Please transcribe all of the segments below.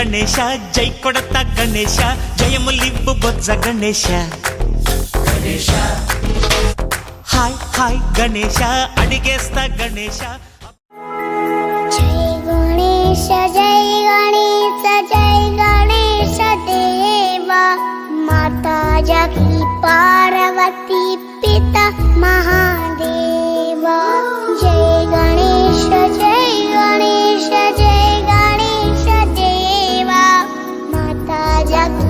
గణేశ జై కొడత గణేశ జయములివ్వు బొజ్జ Ganesha hi hi Ganesha అడిగేస్తా Ganesha జై గణేశ జై గణేశ జై గణేశ దేవా మాతా జగీ పార్వతీ పిత మహాదేవా జై గణేశ జై గణేశ జై గణేశ దేవా మాతా జగీ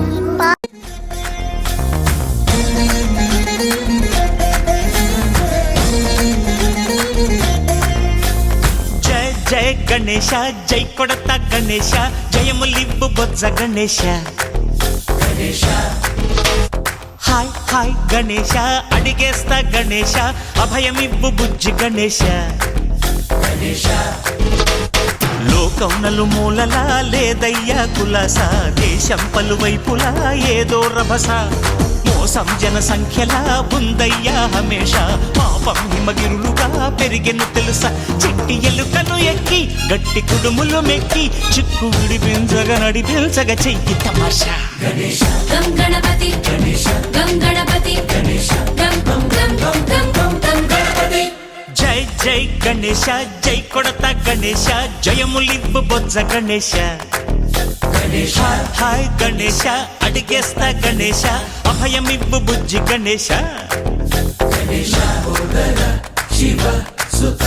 జయ గణేశ జై కొడత గణేశ జయములివ్వు బొజ్జ గణేశ హాయ్ హాయ్ గణేశ అడిగేస్తా గణేశ అభయమివ్వు బుజ్జి గణేశ లోకం నలుమూలలా లేదయ్యా కులాస దేశం పలువైపులా ఏదో రభస మోసం జన సంఖ్యలా ఉందయ్యా హమేష పాపం హిమగిరులుగా పెరిగెను తెలుసా చిట్టి ఎలుకను ఎక్కి గట్టి కుడుములు మెక్కి చిక్కు విడిపించగా నడిపించగ చెయ్యి తమాషా గం గణపతి గం గణపతి గం గం గం గం గం గం గణపతి జై జై గణేశ జై కొడత గణేశ జయములివ్వు బొజ్జ గణేశ హాయ్ హాయ్ గణేశ అడిగేస్తా గణేశ అభయమివ్వు బుజ్జి గణేశ శివ సుత